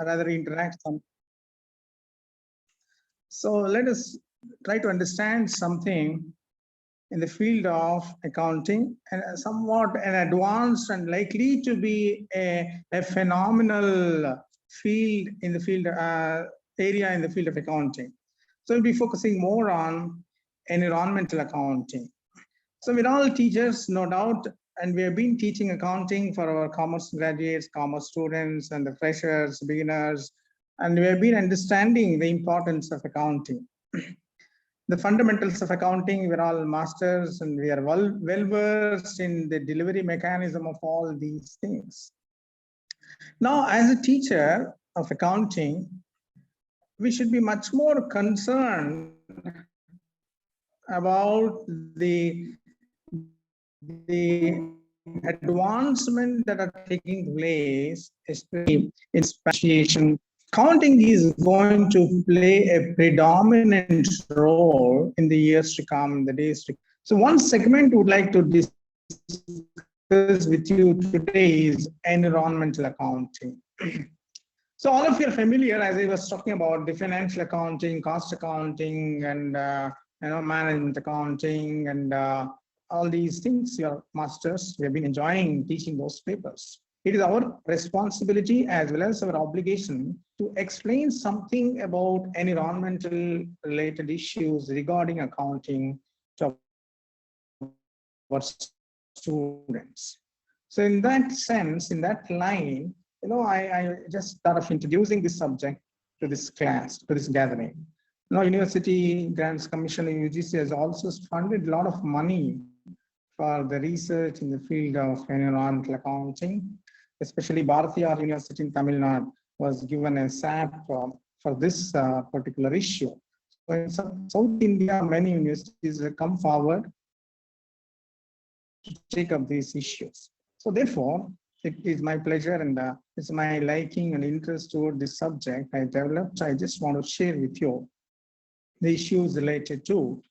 rather interact some. So let us try to understand something in the field of accounting, and somewhat an advanced and likely to be a phenomenal field in the field area in the field of accounting. So we'll be focusing more on environmental accounting. So we're all teachers, no doubt, and we have been teaching accounting for our commerce graduates, commerce students, and the freshers, beginners, and we have been understanding the importance of accounting. The fundamentals of accounting, we're all masters, and we are well versed in the delivery mechanism of all these things. Now, as a teacher of accounting, we should be much more concerned about the advancement that are taking place, especially in speciation. Accounting is going to play a predominant role in the years to come, in the days to come. So one segment would like to discuss with you today is environmental accounting. So all of you are familiar, as I was talking about, the financial accounting, cost accounting, and management accounting, and all these things. Your masters, we have been enjoying teaching those papers. It is our responsibility as well as our obligation to explain something about environmental related issues regarding accounting to our students. So in that sense, in that line, I just thought of introducing this subject to this class, to this gathering. Now, University Grants Commission, UGC, has also funded a lot of money for the research in the field of environmental accounting. Especially Bharatiyar University in Tamil Nadu was given a SAP for this particular issue. So in South India, many universities have come forward to take up these issues. So therefore, it is my pleasure and it's my liking and interest toward this subject I developed. I just want to share with you the issues related to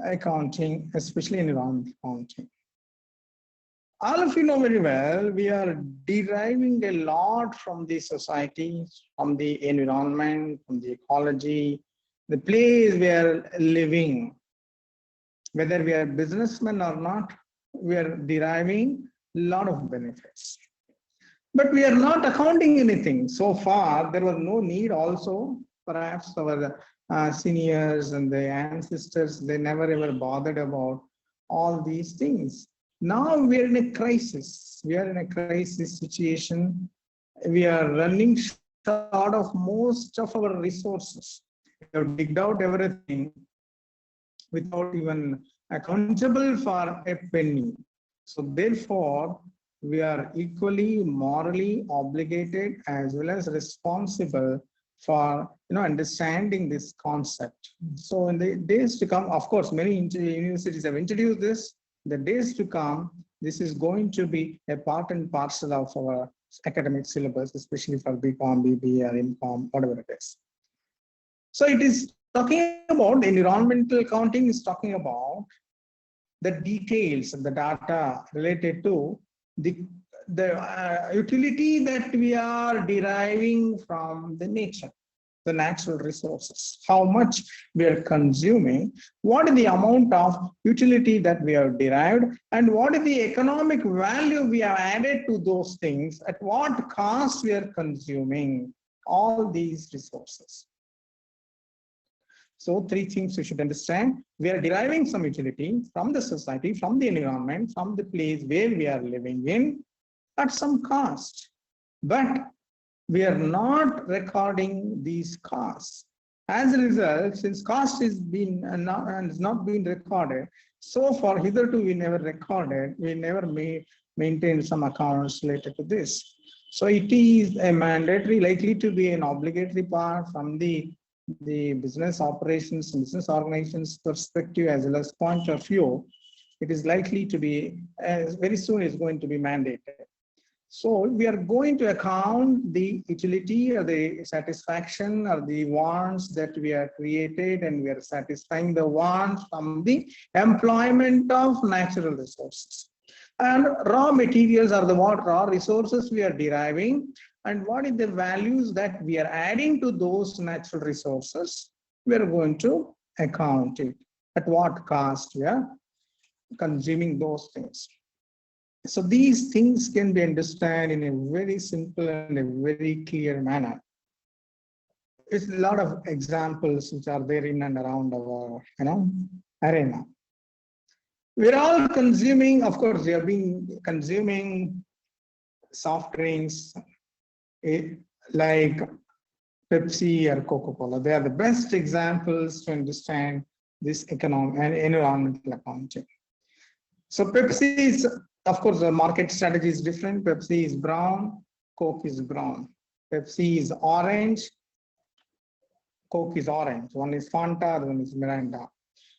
accounting, especially environmental accounting. All of you know very well, we are deriving a lot from the society, from the environment, from the ecology, the place we are living. Whether we are businessmen or not, we are deriving a lot of benefits. But we are not accounting anything. So far, there was no need also. Perhaps our seniors and the ancestors, they never ever bothered about all these things. Now we are in a crisis. We are in a crisis situation. We are running short of most of our resources. We have digged out everything without even accountable for a penny. So therefore, we are equally morally obligated as well as responsible for understanding this concept. So in the days to come, of course, many universities have introduced this. The days to come, this is going to be a part and parcel of our academic syllabus, especially for BCom, BBA, or MCom, whatever it is. So it is talking about environmental accounting, is talking about the details of the data related to the utility that we are deriving from the nature, the natural resources, how much we are consuming, what is the amount of utility that we have derived, and what is the economic value we have added to those things, at what cost we are consuming all these resources. So three things you should understand. We are deriving some utility from the society, from the environment, from the place where we are living in at some cost. But we are not recording these costs. As a result, since cost is not been recorded, so far hitherto we never recorded, we never maintain some accounts related to this. So it is a mandatory, likely to be an obligatory part from the business operations and business organizations perspective as well as point of view. It is likely to be, very soon is going to be mandated. So we are going to account the utility or the satisfaction or the wants that we are created, and we are satisfying the wants from the employment of natural resources. And raw materials are the raw resources we are deriving, and what is the values that we are adding to those natural resources. We are going to account it. At what cost we are consuming those things. So these things can be understood in a very simple and a very clear manner. It's a lot of examples which are there in and around our arena. We're all consuming, of course, we have been consuming soft drinks like Pepsi or Coca-Cola. They are the best examples to understand this economic and environmental accounting. So Pepsi is, of course, the market strategy is different. Pepsi is brown, Coke is brown. Pepsi is orange, Coke is orange. One is Fanta, other one is Miranda.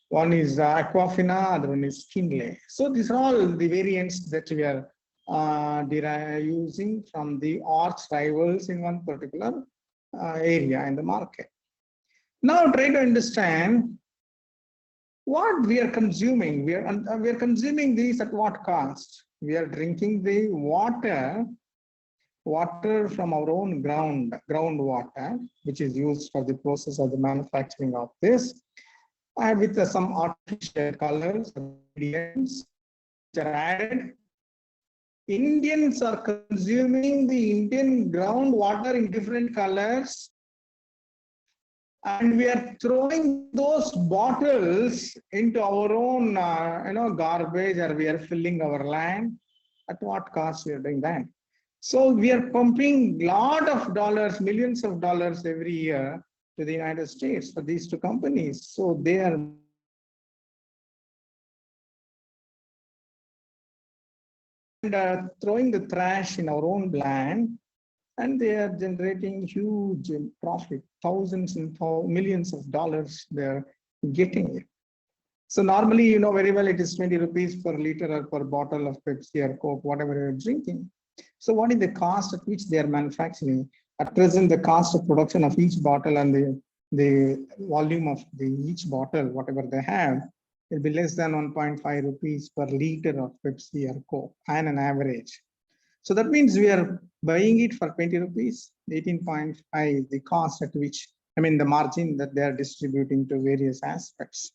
One is Aquafina, other one is Kinley. So these are all the variants that we are using from the arch rivals in one particular area in the market. Now try to understand what we are consuming. We are consuming these at what cost? We are drinking the water from our own groundwater, which is used for the process of the manufacturing of this, and with some artificial colors, ingredients which are added. Indians are consuming the Indian groundwater in different colors, and we are throwing those bottles into our own garbage, or we are filling our land. At what cost we are doing that? So we are pumping a lot of dollars, millions of dollars every year to the United States for these two companies. So they are throwing the trash in our own land, and they are generating huge profit, thousands and millions of dollars they're getting it. So normally, you know very well, it is 20 rupees per liter or per bottle of Pepsi or Coke, whatever you're drinking. So what is the cost at which they are manufacturing? At present, the cost of production of each bottle and the volume of each bottle, whatever they have, will be less than 1.5 rupees per liter of Pepsi or Coke on an average. So that means we are buying it for 20 rupees, 18.5, the cost at which, the margin that they are distributing to various aspects.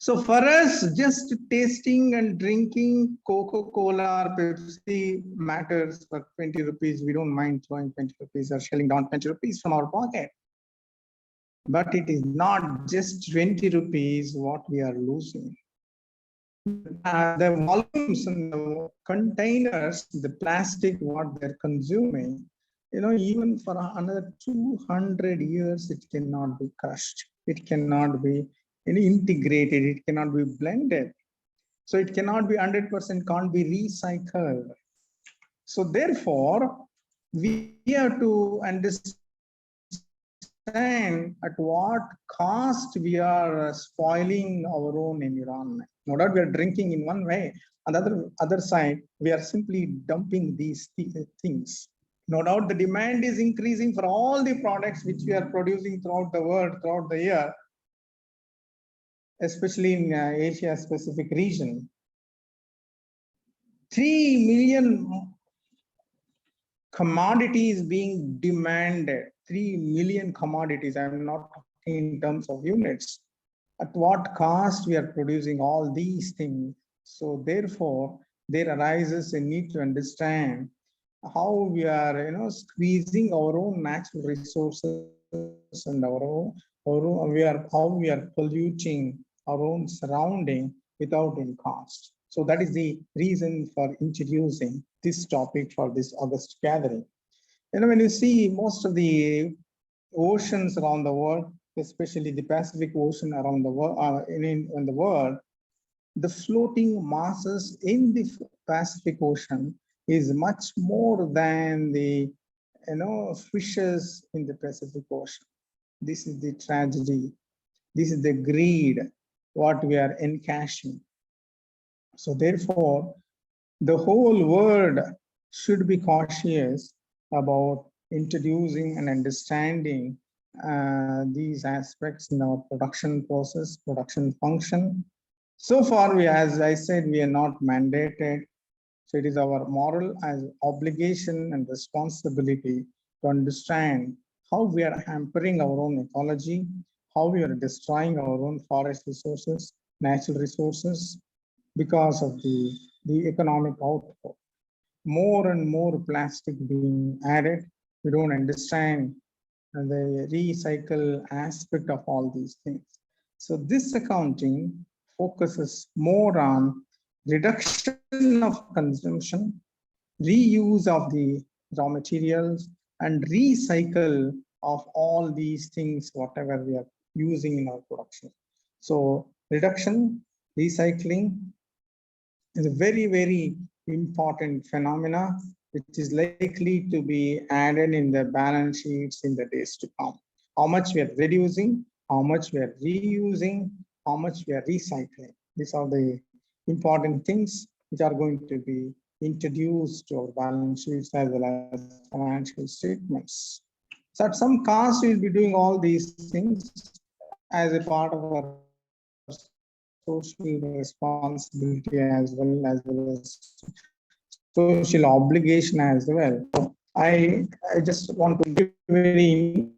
So for us, just tasting and drinking Coca-Cola or Pepsi matters for 20 rupees. We don't mind throwing 20 rupees or shelling down 20 rupees from our pocket. But it is not just 20 rupees what we are losing. The volumes and the containers, the plastic, what they're consuming, even for another 200 years, it cannot be crushed. It cannot be integrated. It cannot be blended. So it cannot be 100%, can't be recycled. So therefore, we have to understand at what cost we are spoiling our own environment. No doubt we are drinking in one way. On the other side, we are simply dumping these things. No doubt the demand is increasing for all the products which we are producing throughout the world, throughout the year, especially in Asia specific region. 3 million commodities being demanded, 3 million commodities. I'm not talking in terms of units. At what cost we are producing all these things? So therefore, there arises a need to understand how we are, squeezing our own natural resources and how we are polluting our own surrounding without any cost. So that is the reason for introducing this topic for this August gathering. When you see most of the oceans around the world, especially the Pacific Ocean around the world, in the world, the floating masses in the Pacific Ocean is much more than the fishes in the Pacific Ocean. This is the tragedy. This is the greed, what we are encashing. So therefore, the whole world should be cautious about introducing and understanding these aspects in our production process, production function. So far, as I said, we are not mandated. So it is our moral as obligation and responsibility to understand how we are hampering our own ecology, how we are destroying our own forest resources, natural resources, because of the economic output. More and more plastic being added. We don't understand the recycle aspect of all these things. So this accounting focuses more on reduction of consumption, reuse of the raw materials, and recycle of all these things, whatever we are using in our production. So reduction, recycling is a very, very important phenomena, which is likely to be added in the balance sheets in the days to come. How much we are reducing, how much we are reusing, how much we are recycling. These are the important things which are going to be introduced to our balance sheets as well as financial statements. So at some cost, we'll be doing all these things as a part of our social responsibility as social obligation as well. I just want to give very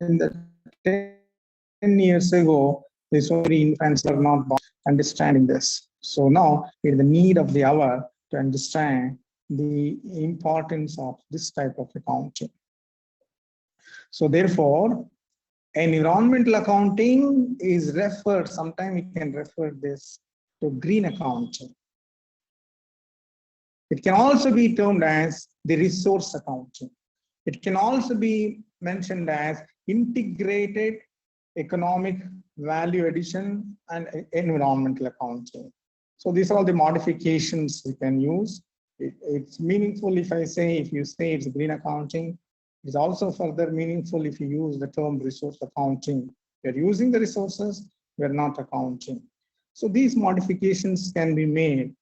in the 10 years ago, there's so many infants are not understanding this. So now it's the need of the hour to understand the importance of this type of accounting. So therefore, environmental accounting is referred, sometimes we can refer this to green accounting. It can also be termed as the resource accounting. It can also be mentioned as integrated economic value addition and environmental accounting. So these are all the modifications we can use. It's meaningful if you say it's green accounting. It's also further meaningful if you use the term resource accounting. We're using the resources, we're not accounting. So these modifications can be made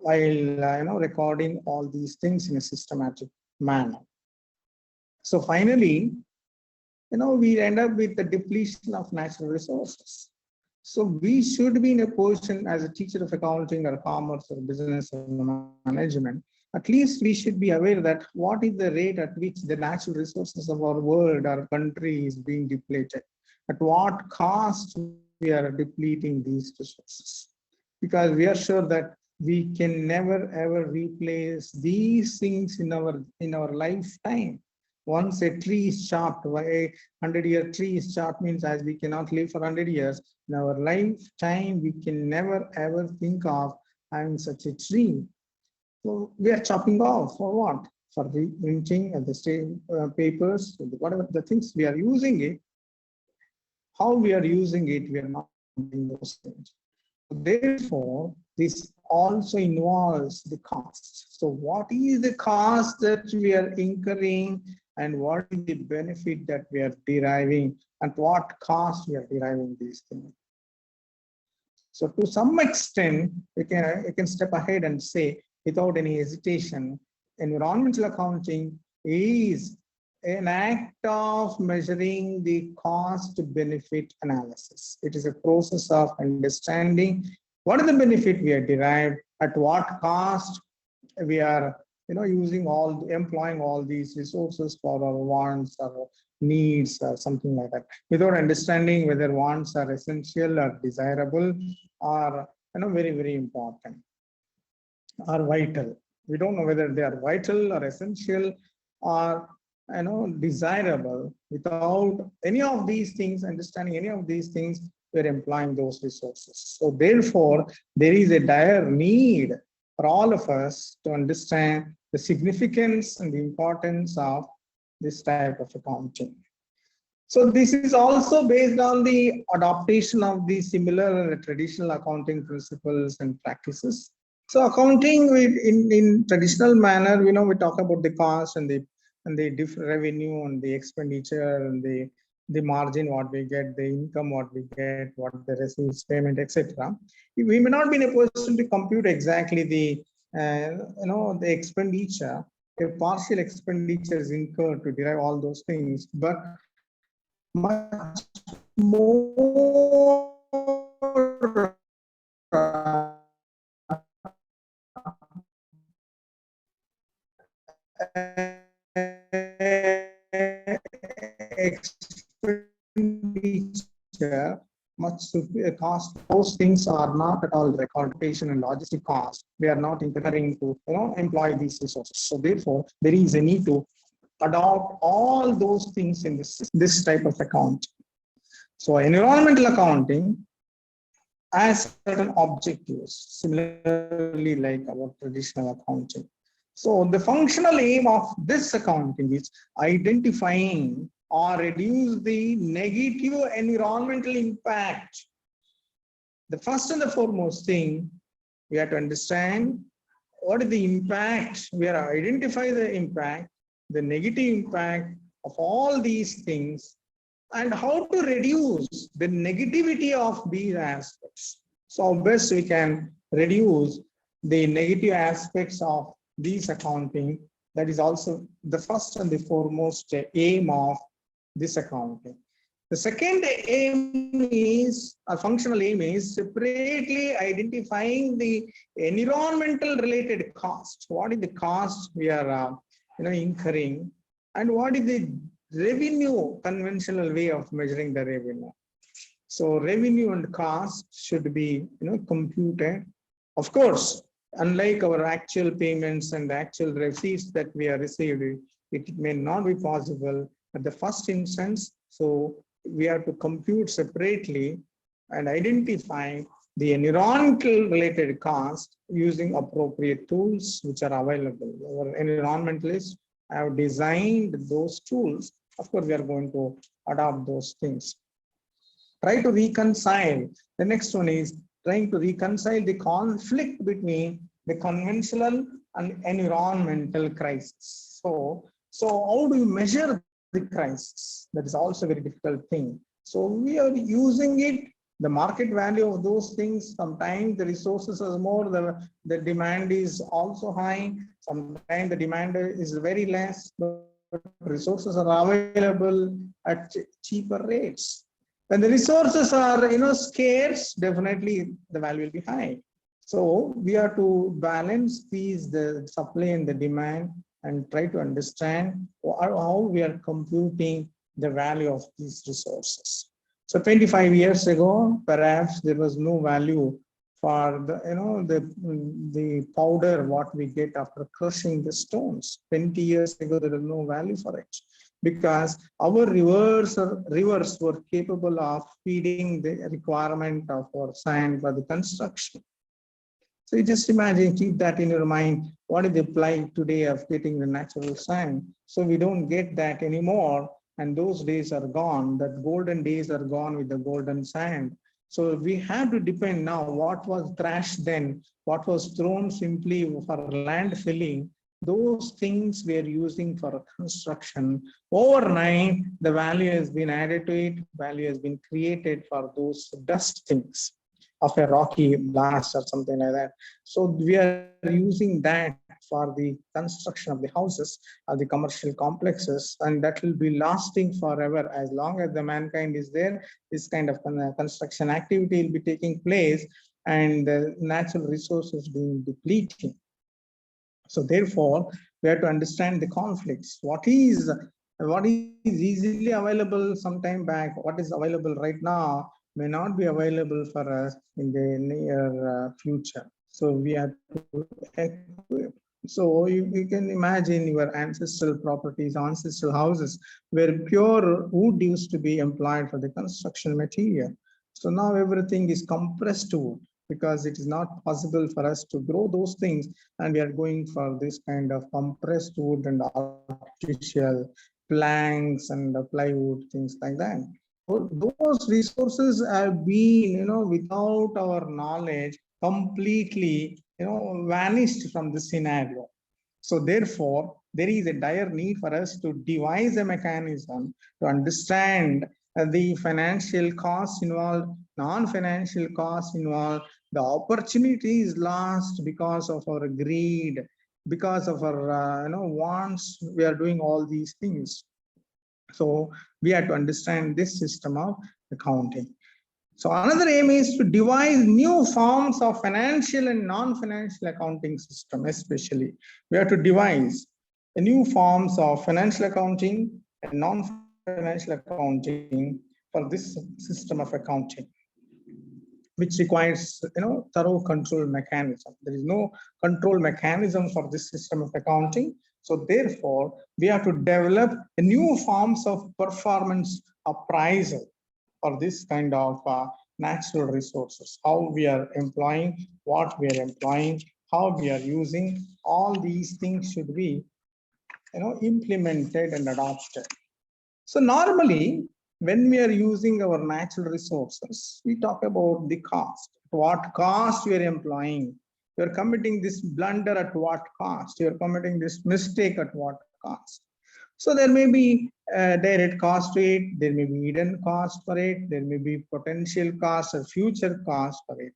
while recording all these things in a systematic manner. So finally, we end up with the depletion of natural resources. So we should be in a position as a teacher of accounting or commerce or business or management, at least we should be aware that what is the rate at which the natural resources of our world, our country is being depleted. At what cost we are depleting these resources. Because we are sure that we can never ever replace these things in our lifetime. Once a tree is chopped, a 100-year tree is chopped means as we cannot live for 100 years, in our lifetime, we can never ever think of having such a tree. So we are chopping off for what? For reprinting and the same papers, whatever the things we are using it, how we are using it, we are not doing those things. Therefore, this also involves the cost. So what is the cost that we are incurring and what is the benefit that we are deriving, and what cost we are deriving these things? So to some extent, we can step ahead and say, without any hesitation, environmental accounting is an act of measuring the cost benefit analysis. It is a process of understanding what is the benefit we are derived, at what cost we are employing all these resources for our wants or needs or something like that, without understanding whether wants are essential or desirable or very, very important or vital. We don't know whether they are vital or essential or desirable. Without any of these things, understanding any of these things, we're employing those resources. So therefore, there is a dire need for all of us to understand the significance and the importance of this type of accounting. So this is also based on the adaptation of the similar traditional accounting principles and practices. So accounting in traditional manner, we talk about the cost and the different revenue and the expenditure and the margin what we get, the income what we get, what the receipts, payment, etc. We may not be in a position to compute exactly the expenditure. A partial expenditure is incurred to derive all those things, but much more expenditure much cost. Those things are not at all recorded. Patient and logistic cost. We are not incurring to employ these resources. So therefore, there is a need to adopt all those things in this type of account. So environmental accounting has certain objectives, similarly like our traditional accounting. So the functional aim of this accounting is identifying or reduce the negative environmental impact. The first and the foremost thing, we have to understand what is the impact. We are identify the impact, the negative impact of all these things, and how to reduce the negativity of these aspects. So best we can reduce the negative aspects of these accounting. That is also the first and the foremost aim of this accounting. The second aim is, a functional aim is separately identifying the environmental related costs. What is the cost we are incurring, and what is the revenue, conventional way of measuring the revenue. So revenue and cost should be computed. Of course, unlike our actual payments and actual receipts that we are receiving, it may not be possible at the first instance. So we have to compute separately and identify the environmental related cost using appropriate tools which are available. Our environmentalists have designed those tools. Of course, we are going to adopt those things. Try to reconcile. The next one is trying to reconcile the conflict between the conventional and environmental crisis. So how do you measure the crisis? That is also a very difficult thing. So we are using it, the market value of those things. Sometimes the resources are more, the demand is also high. Sometimes the demand is very less, but resources are available at cheaper rates. When the resources are scarce, definitely the value will be high. So we have to balance the supply and the demand and try to understand how we are computing the value of these resources. So 25 years ago, perhaps there was no value for the powder what we get after crushing the stones. 20 years ago, there was no value for it, because our rivers were capable of feeding the requirement of our sand for the construction. So you just imagine, keep that in your mind. What is the plight today of getting the natural sand? So we don't get that anymore. And those days are gone. That golden days are gone with the golden sand. So we have to depend now what was thrashed then, what was thrown simply for land filling. Those things we are using for construction. Overnight, the value has been added to it, value has been created for those dust things of a rocky blast or something like that. So we are using that for the construction of the houses or the commercial complexes, and that will be lasting forever. As long as the mankind is there, this kind of construction activity will be taking place, and the natural resources being depleting. So therefore, we have to understand the conflicts. What is easily available some time back, what is available right now may not be available for us in the near future. So we have to equip. So you can imagine your ancestral properties, ancestral houses, where pure wood used to be employed for the construction material. So now everything is compressed wood, because it is not possible for us to grow those things, and we are going for this kind of compressed wood and artificial planks and plywood, things like that. Those resources have been, without our knowledge, completely, vanished from the scenario. So therefore, there is a dire need for us to devise a mechanism to understand the financial costs involved, non-financial costs involved, the opportunity is lost because of our greed, because of our wants. We are doing all these things. So we have to understand this system of accounting. So another aim is to devise new forms of financial and non-financial accounting system. Especially, we have to devise new forms of financial accounting and non-financial financial accounting for this system of accounting, which requires thorough control mechanism. There is no control mechanism for this system of accounting. So therefore, we have to develop new forms of performance appraisal for this kind of natural resources. How we are employing, what we are employing, how we are using, all these things should be implemented and adopted. So normally, when we are using our natural resources, we talk about the cost. At what cost we are employing? You are committing this blunder at what cost? You are committing this mistake at what cost? So there may be a direct cost to it, there may be hidden cost for it, there may be potential cost or future cost for it.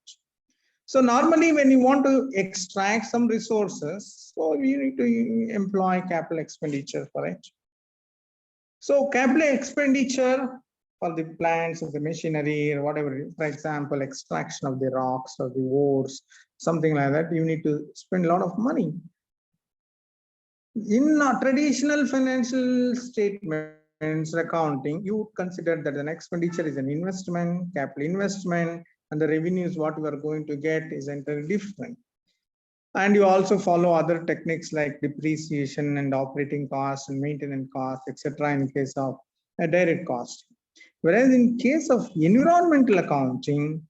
So normally when you want to extract some resources, so you need to employ capital expenditure for it. So capital expenditure for the plants or the machinery or whatever, for example, extraction of the rocks or the ores, something like that, you need to spend a lot of money. In traditional financial statements accounting, you would consider that an expenditure is an investment, capital investment, and the revenues what you are going to get is entirely different. And you also follow other techniques like depreciation and operating costs and maintenance costs, etc. in case of a direct cost. Whereas in case of environmental accounting,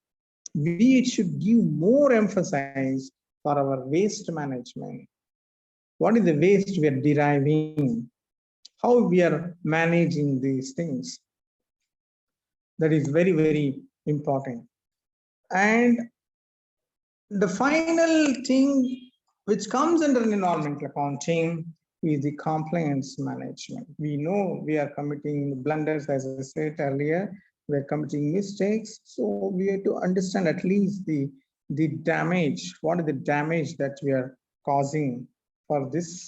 we should give more emphasis for our waste management. What is the waste we are deriving? How we are managing these things? That is very, very important. And the final thing which comes under environmental accounting is the compliance management. We know we are committing blunders, as I said earlier, we are committing mistakes. So we have to understand at least the damage, what is the damage that we are causing for this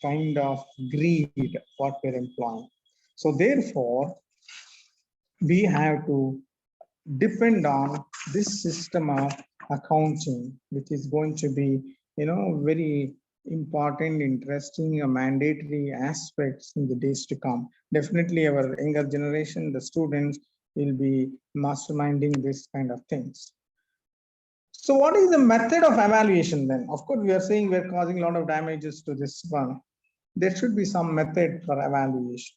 kind of greed, what we're employing. So therefore, we have to depend on this system of accounting, which is going to be, very important, interesting, mandatory aspects in the days to come. Definitely our younger generation, the students will be masterminding this kind of things. So what is the method of evaluation then? Of course, we are saying we are causing a lot of damages to this one. There should be some method for evaluation,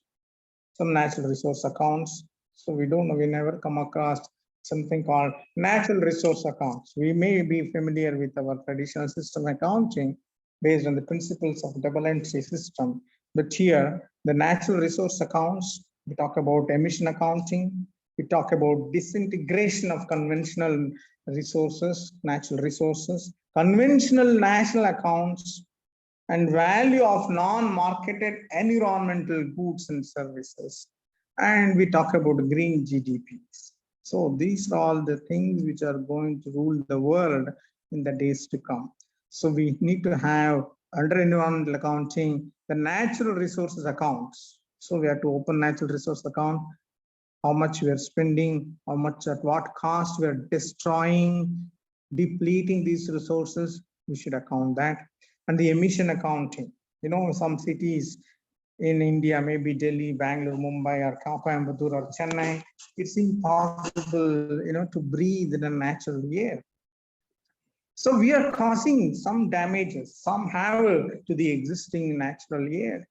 some natural resource accounts. So we don't know, we never come across something called natural resource accounts. We may be familiar with our traditional system accounting based on the principles of double entry system. But here, the natural resource accounts, we talk about emission accounting, we talk about disintegration of conventional resources, natural resources, conventional national accounts, and value of non-marketed environmental goods and services. And we talk about green GDPs. So these are all the things which are going to rule the world in the days to come. So we need to have under environmental accounting, the natural resources accounts. So we have to open natural resource account, how much we are spending, how much at what cost we are destroying, depleting these resources, we should account that. And the emission accounting, some cities in India, maybe Delhi, Bangalore, Mumbai, or Coimbatore or Chennai, it's impossible, to breathe in a natural air. So we are causing some damages, some havoc to the existing natural air.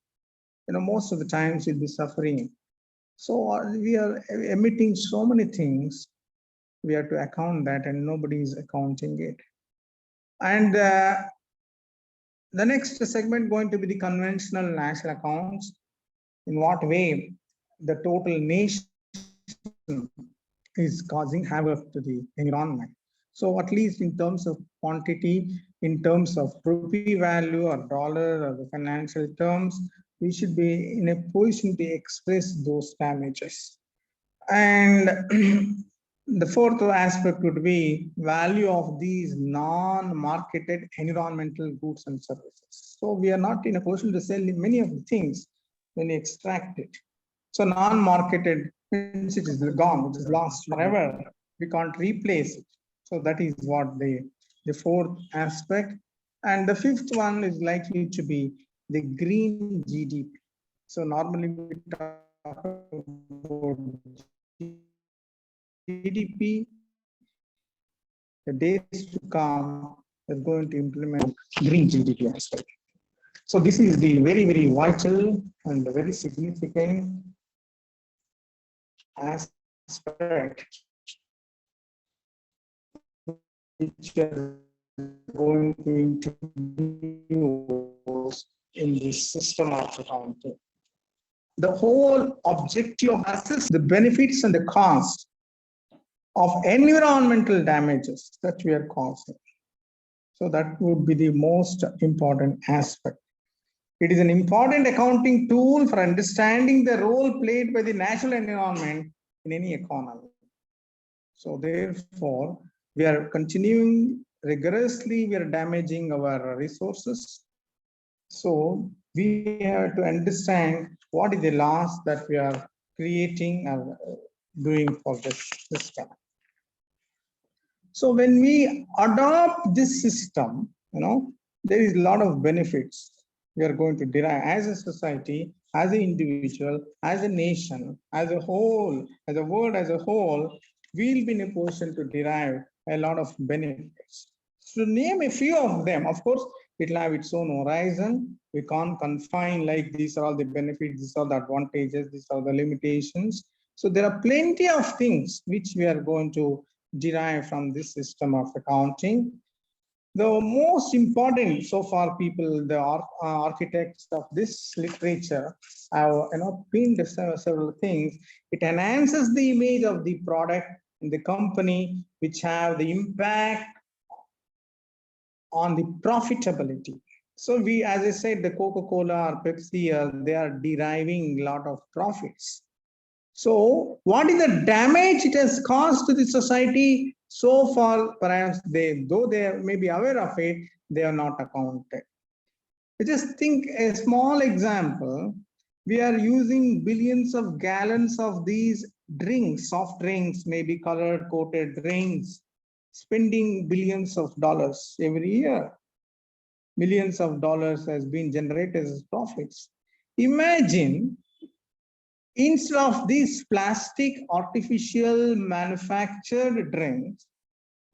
Most of the times we'll be suffering. So we are emitting so many things, we have to account that, and nobody is accounting it. And the next segment going to be the conventional national accounts. In what way the total nation is causing havoc to the environment. So at least in terms of quantity, in terms of rupee value or dollar or the financial terms, we should be in a position to express those damages. And the fourth aspect would be value of these non-marketed environmental goods and services. So we are not in a position to sell many of the things when we extract it. So non-marketed means it is gone, it is lost forever. We can't replace it. So that is what the fourth aspect. And the fifth one is likely to be the green GDP. So normally we talk about GDP, the days to come is going to implement green GDP as well. So this is the very, very vital and very significant aspect which we are going to introduce in this system of accounting. The whole objective of assess the benefits and the cost of environmental damages that we are causing. So that would be the most important aspect. It is an important accounting tool for understanding the role played by the natural environment in any economy. So therefore, we are continuing rigorously, we are damaging our resources. So we have to understand what is the loss that we are creating and doing for this system. So when we adopt this system, there is a lot of benefits we are going to derive as a society, as an individual, as a nation, as a whole, as a world as a whole, we will be in a position to derive a lot of benefits. So to name a few of them, of course, it will have its own horizon. We can't confine like these are all the benefits, these are the advantages, these are the limitations. So there are plenty of things which we are going to derive from this system of accounting. The most important so far people, the architects of this literature have pinned several things. It enhances the image of the product and the company, which have the impact on the profitability. So we, as I said, the Coca-Cola or Pepsi, they are deriving a lot of profits. So what is the damage it has caused to the society? So far, perhaps though they may be aware of it, they are not accounted. Just think a small example. We are using billions of gallons of these drinks, soft drinks, maybe colored coated drinks, spending billions of dollars every year. Millions of dollars has been generated as profits. Imagine, instead of these plastic artificial manufactured drinks,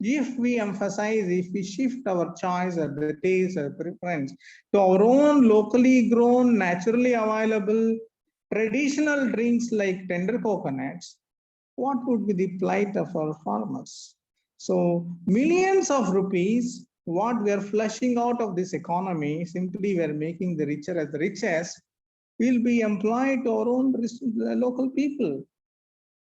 if we emphasize, if we shift our choice or the taste or preference to our own locally grown, naturally available, traditional drinks like tender coconuts, what would be the plight of our farmers? So millions of rupees, what we are flushing out of this economy, simply we are making the richer as the richest, will be employed to our own local people.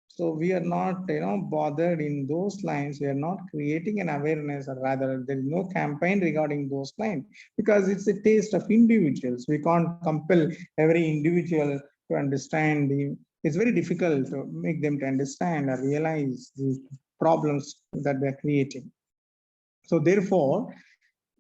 So we are not bothered in those lines. We are not creating an awareness, or rather there is no campaign regarding those lines, because it's a taste of individuals. We can't compel every individual to understand it's very difficult to make them to understand or realize the problems that they're creating. So therefore,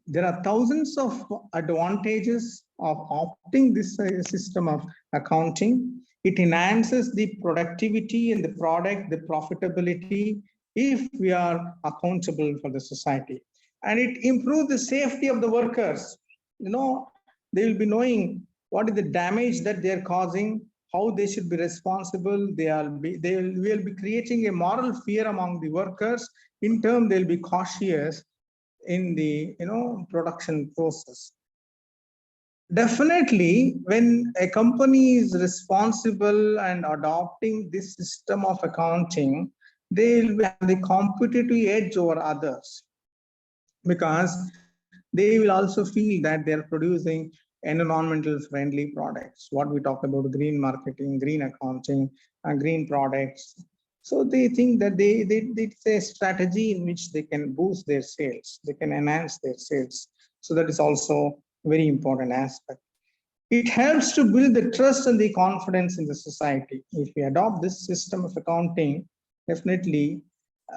there are thousands of advantages of opting this system of accounting. It enhances the productivity and the product, the profitability, if we are accountable for the society. And it improves the safety of the workers. They will be knowing what is the damage that they are causing, how they should be responsible. They will be creating a moral fear among the workers. In turn, they'll be cautious in the production process. Definitely, when a company is responsible and adopting this system of accounting, they will have the competitive edge over others, because they will also feel that they are producing environmental friendly products. What we talk about green marketing, green accounting, and green products. So they think that it's a strategy in which they can boost their sales, they can enhance their sales. So that is also a very important aspect. It helps to build the trust and the confidence in the society. If we adopt this system of accounting, definitely,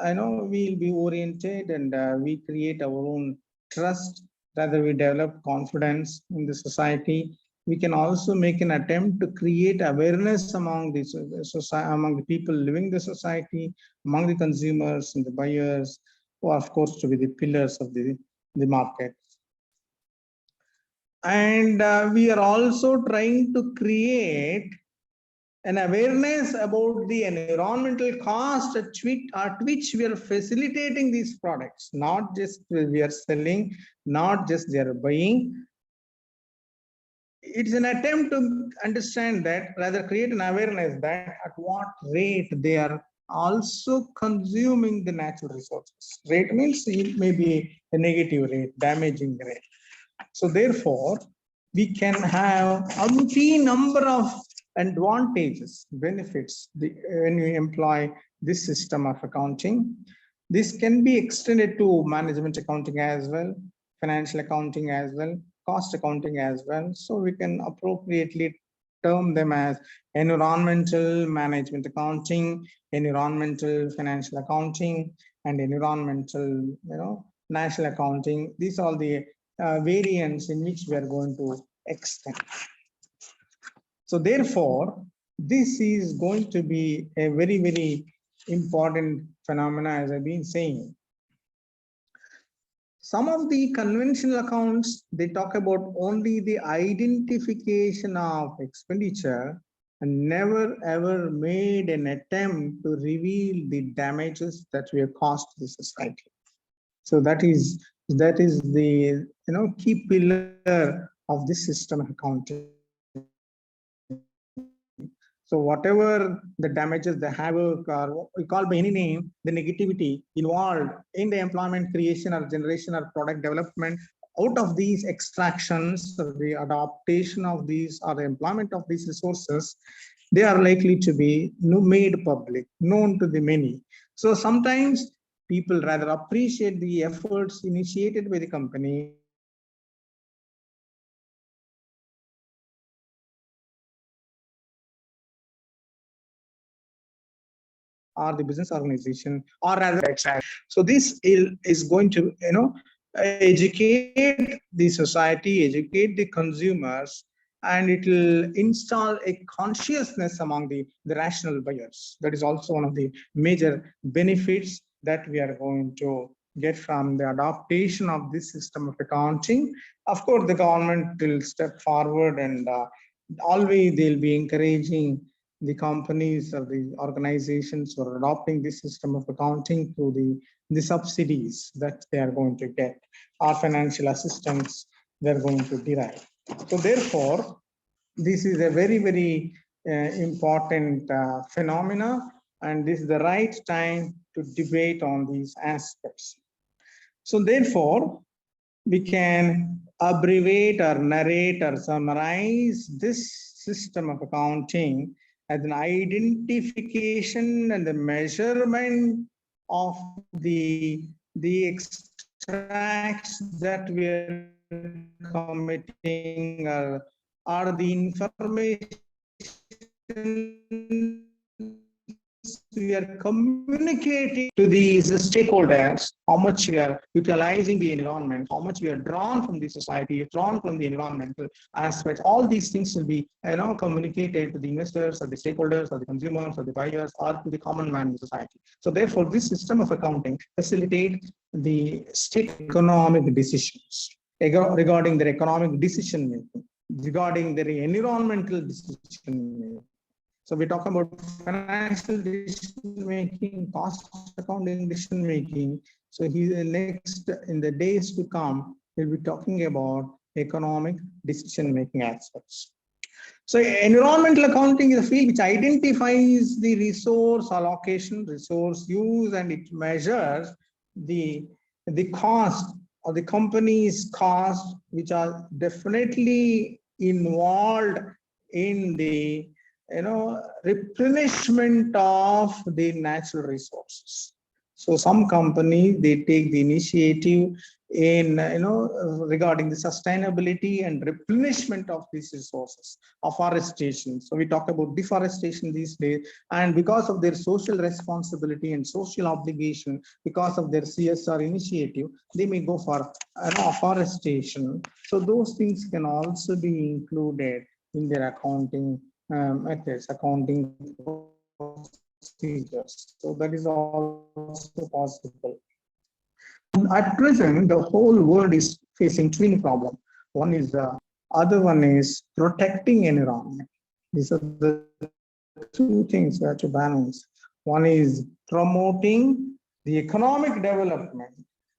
we'll be oriented and we create our own trust, rather we develop confidence in the society. We can also make an attempt to create awareness among the society, among the people living the society, among the consumers and the buyers, who are of course to be the pillars of the market. And we are also trying to create an awareness about the environmental cost at which we are facilitating these products, not just we are selling, not just they are buying. It's an attempt to understand that, rather create an awareness that at what rate they are also consuming the natural resources. Rate means it may be a negative rate, damaging rate. So therefore, we can have umpteen number of advantages, benefits when we employ this system of accounting. This can be extended to management accounting as well, financial accounting as well, cost accounting as well. So we can appropriately term them as environmental management accounting, environmental financial accounting, and environmental, national accounting. These are the variants in which we are going to extend. So therefore, this is going to be a very, very important phenomena, as I've been saying. Some of the conventional accounts, they talk about only the identification of expenditure and never ever made an attempt to reveal the damages that we have caused to the society. So that is the key pillar of this system of accounting. So whatever the damages, the havoc, or we call by any name, the negativity involved in the employment creation or generation or product development, out of these extractions, the adaptation of these or the employment of these resources, they are likely to be made public, known to the many. So sometimes people rather appreciate the efforts initiated by the company or the business organization, or rather. So this is going to educate the society, educate the consumers, and it will install a consciousness among the rational buyers. That is also one of the major benefits that we are going to get from the adaptation of this system of accounting. Of course, the government will step forward, and always they'll be encouraging the companies or the organizations who are adopting this system of accounting through the subsidies that they are going to get, or financial assistance they're going to derive. So therefore, this is a very, very important phenomena, and this is the right time to debate on these aspects. So therefore, we can abbreviate or narrate or summarize this system of accounting as an identification and the measurement of the extracts that we are committing, or the information we are communicating to these stakeholders, how much we are utilizing the environment, how much we are drawn from the society, drawn from the environmental aspects. All these things will be communicated to the investors or the stakeholders or the consumers or the buyers or to the common man in the society. So therefore, this system of accounting facilitates the state economic decisions regarding their economic decision making, regarding their environmental decision making. So we talk about financial decision making, cost accounting decision making. So next, in the days to come, we'll be talking about economic decision making aspects. So environmental accounting is a field which identifies the resource allocation, resource use, and it measures the cost or the company's cost, which are definitely involved in the replenishment of the natural resources. So some companies, they take the initiative in regarding the sustainability and replenishment of these resources, afforestation. So we talk about deforestation these days, and because of their social responsibility and social obligation, because of their CSR initiative, they may go for afforestation. So those things can also be included in their accounting methods, accounting procedures. So that is also possible. At present, the whole world is facing twin problems. One is other one is protecting environment. These are the two things we have to balance. One is promoting the economic development.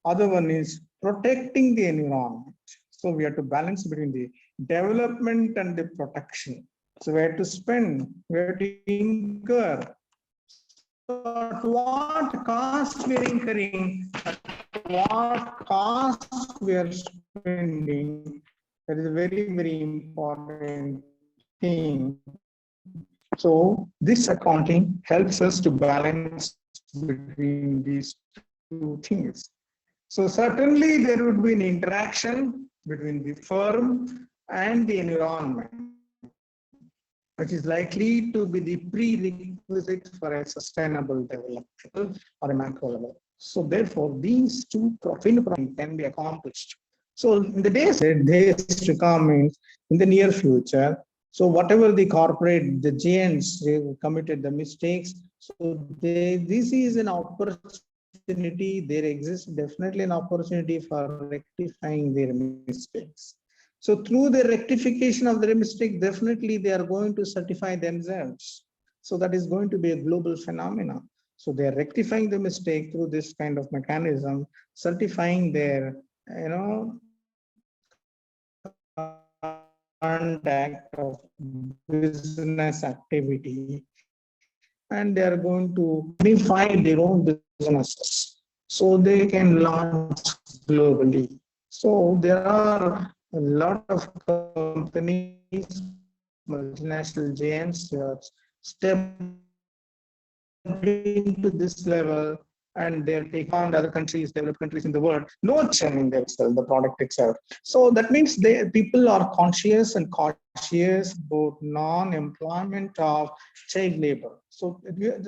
Other one is protecting the environment. So we have to balance between the development and the protection. So we have to spend, we have to incur. So at what cost we are incurring, at what cost we are spending, that is a very, very important thing. So this accounting helps us to balance between these two things. So certainly there would be an interaction between the firm and the environment, which is likely to be the prerequisite for a sustainable development or a macro level. So therefore, these two can be accomplished. So in the days to come, means in the near future, so whatever the corporate, the giants, they committed the mistakes, so this is an opportunity, there exists definitely an opportunity for rectifying their mistakes. So through the rectification of their mistake, definitely they are going to certify themselves. So that is going to be a global phenomenon. So they are rectifying the mistake through this kind of mechanism, certifying their, conduct of business activity, and they are going to unify their own businesses so they can launch globally. So there are a lot of companies, multinational giants, step into this level, and they're taking on other countries, developed countries in the world, no change in themselves, the product itself. So that means people are conscious and cautious about non-employment of child labor. So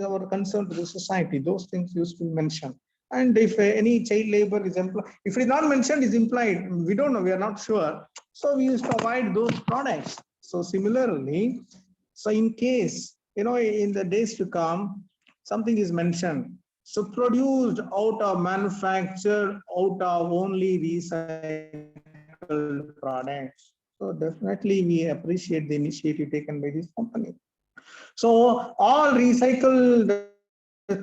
our concern to the society, those things used to mention. And if any child labor is employed, if it is not mentioned, is implied, we don't know, we are not sure. So we used to avoid those products. So similarly, so in case, in the days to come, something is mentioned. So produced out of, manufactured out of only recycled products. So definitely we appreciate the initiative taken by this company. So all recycled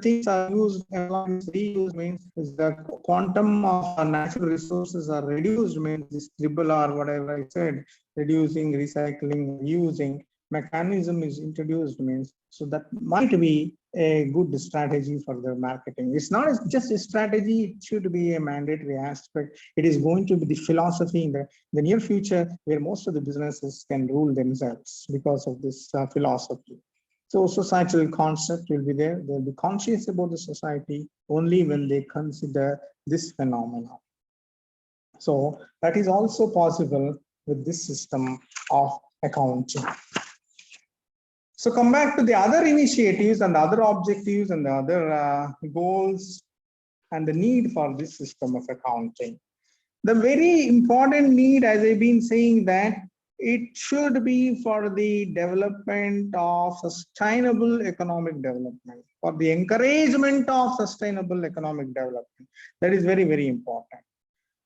things are used, reuse means is the quantum of natural resources are reduced, means this triple R, whatever I said, reducing, recycling, using mechanism is introduced, means so that might be a good strategy for the marketing. It's not just a strategy, it should be a mandatory aspect. It is going to be the philosophy in the near future, where most of the businesses can rule themselves because of this philosophy. So societal concept will be there. They'll be conscious about the society only when they consider this phenomenon. So that is also possible with this system of accounting. So come back to the other initiatives and other objectives and the other goals and the need for this system of accounting. The very important need, as I've been saying, that it should be for the development of sustainable economic development, for the encouragement of sustainable economic development. That is very, very important.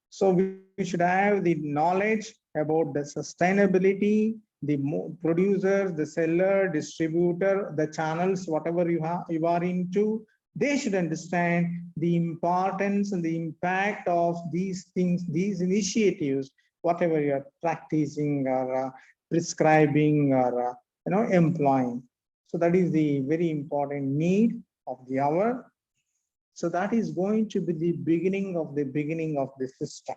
So we should have the knowledge about the sustainability, the producers, the seller, distributor, the channels, whatever you are into. They should understand the importance and the impact of these things, these initiatives, whatever you are practicing or prescribing or employing. So that is the very important need of the hour. So that is going to be the beginning of the system.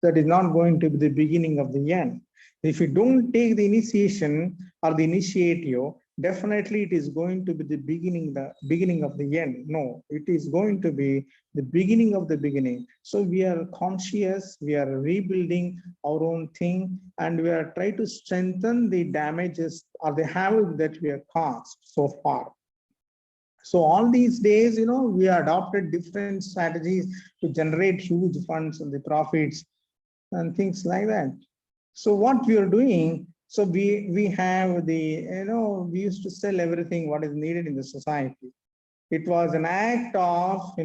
That is not going to be the beginning of the end. If you don't take the initiation or the initiative, definitely it is going to be the beginning of the end. No, it is going to be the beginning of the beginning. So we are conscious, we are rebuilding our own thing, and we are trying to strengthen the damages or the havoc that we have caused so far. So all these days, we adopted different strategies to generate huge funds and the profits and things like that. So what we are doing, so we have the, we used to sell everything what is needed in the society. It was an act of,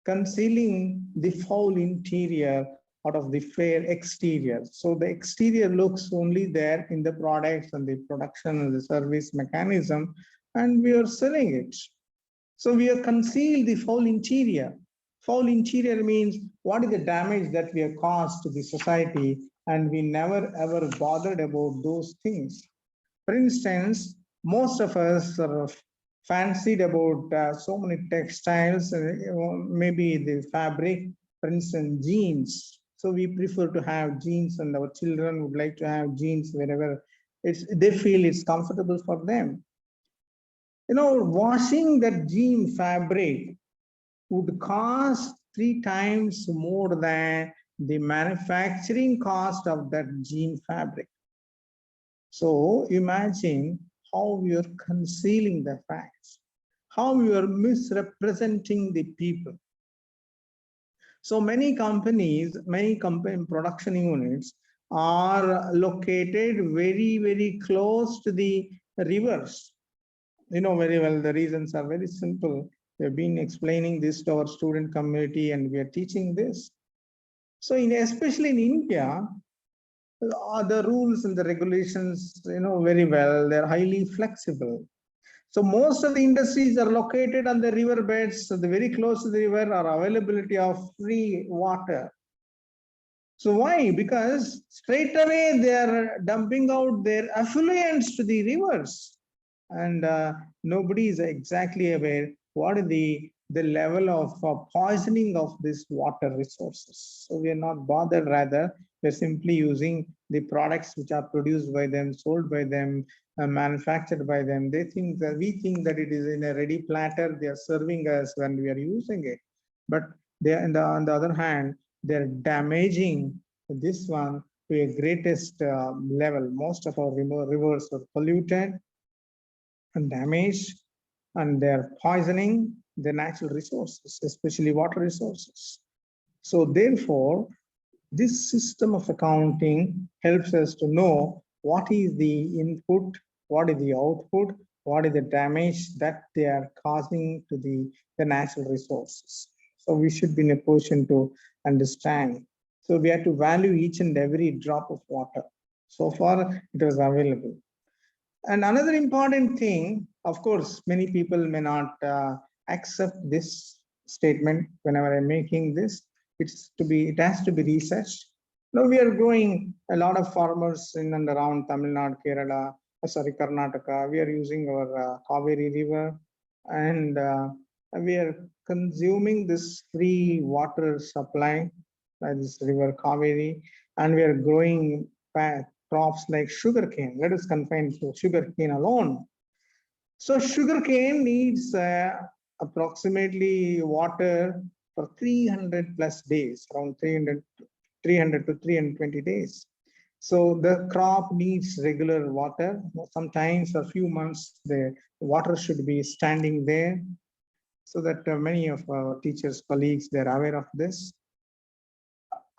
concealing the foul interior out of the fair exterior. So the exterior looks only there in the products and the production and the service mechanism, and we are selling it. So we have concealed the foul interior. Foul interior means what is the damage that we have caused to the society, and we never ever bothered about those things. For instance, most of us are fancied about so many textiles, maybe the fabric, for instance, jeans. So we prefer to have jeans, and our children would like to have jeans wherever they feel it's comfortable for them. Washing that jean fabric would cost 3 times more than the manufacturing cost of that jean fabric. So imagine how we are concealing the facts, how we are misrepresenting the people. So many companies, production units are located very, very close to the rivers. You know very well, the reasons are very simple. We have been explaining this to our student community, and we are teaching this. So especially in India, the rules and the regulations, very well, they're highly flexible. So most of the industries are located on the river beds, so the very close to the river, are availability of free water. So why? Because straight away they are dumping out their effluents to the rivers, and nobody is exactly aware what is the level of poisoning of this water resources. So we are not bothered, rather we're simply using the products which are produced by them, sold by them, manufactured by them. We think that it is in a ready platter they are serving us when we are using it, but they on the other hand, they're damaging this one to a greatest level. Most of our rivers are polluted and damaged, and they're poisoning the natural resources, especially water resources. So therefore, this system of accounting helps us to know what is the input, what is the output, what is the damage that they are causing to the natural resources. So we should be in a position to understand. So we have to value each and every drop of water. So far, it was available. And another important thing, of course, many people may not accept this statement whenever I'm making this. It has to be researched. Now we are growing a lot of farmers in and around Tamil Nadu, Kerala, Karnataka. We are using our Kaveri River, and we are consuming this free water supply by this river Kaveri, and we are growing crops like sugarcane. Let us confine to sugarcane alone. So sugarcane needs approximately water for 300 plus days, around 300 to 320 days. So the crop needs regular water. Sometimes for a few months, the water should be standing there, so that many of our teachers, colleagues, they're aware of this.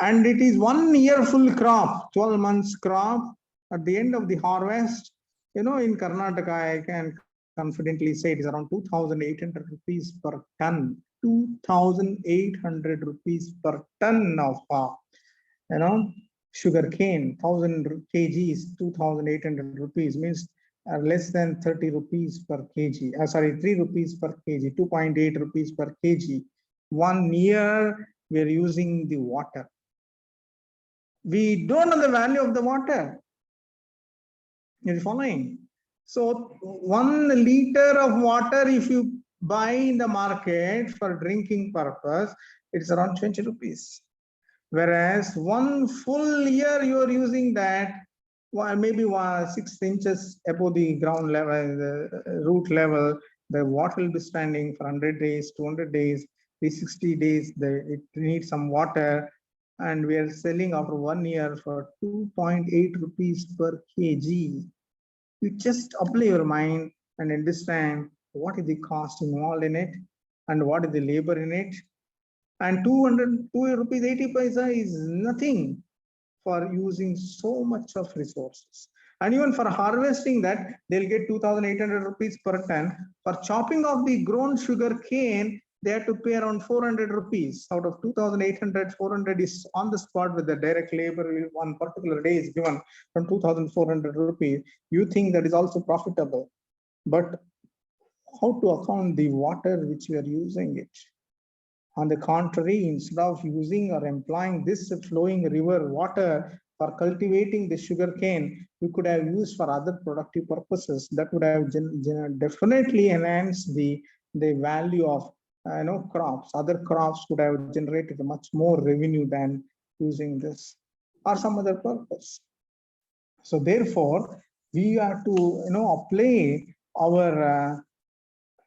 And it is 1 year full crop, 12 months crop. At the end of the harvest, in Karnataka, I can confidently say it is around 2,800 rupees per ton. 2,800 rupees per ton of, sugar cane. 1,000 kgs, 2,800 rupees means less than 30 rupees per kg. 3 rupees per kg, 2.8 rupees per kg. 1 year we are using the water. We don't know the value of the water. You're following? So 1 liter of water, if you buy in the market for drinking purpose, it's around 20 rupees. Whereas 1 full year you are using that, maybe 6 inches above the ground level, the root level, the water will be standing for 100 days, 200 days, 360 days. It needs some water. And we are selling after 1 year for 2.8 rupees per kg. You just apply your mind and understand what is the cost involved in it and what is the labor in it. And 2 rupees 80 paisa is nothing for using so much of resources. And even for harvesting that, they'll get 2,800 rupees per ton. For chopping off the grown sugar cane, they have to pay around 400 rupees. Out of 2,800, 400 is on the spot with the direct labor. One particular day is given from 2,400 rupees. You think that is also profitable. But how to account the water which we are using it? On the contrary, instead of using or employing this flowing river water for cultivating the sugar cane, we could have used for other productive purposes. That would have definitely enhanced the value of crops. Other crops would have generated much more revenue than using this or some other purpose. So therefore, we have to apply our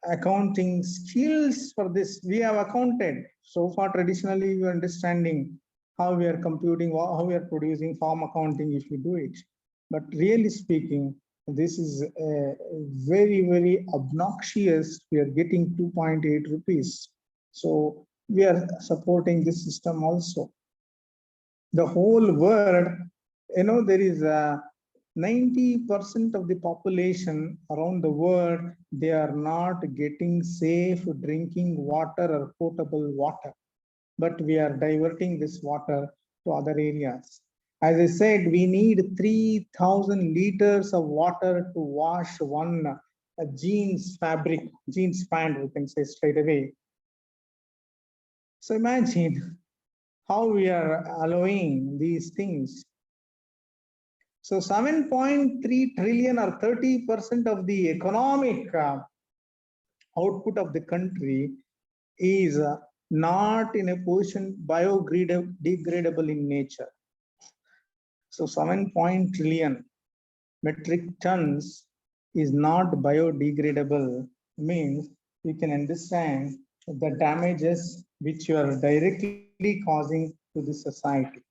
accounting skills for this. We have accounted so far. Traditionally, we are understanding how we are computing, how we are producing farm accounting if we do it. But really speaking, this is very, very obnoxious. We are getting 2.8 rupees. So we are supporting this system also. The whole world, there is 90% of the population around the world, they are not getting safe drinking water or potable water. But we are diverting this water to other areas. As I said, we need 3,000 liters of water to wash one jeans fabric, jeans pant, we can say straight away. So imagine how we are allowing these things. So 7.3 trillion or 30% of the economic output of the country is not in a position biodegradable in nature. So 7 trillion metric tons is not biodegradable, means you can understand the damages which you are directly causing to the society.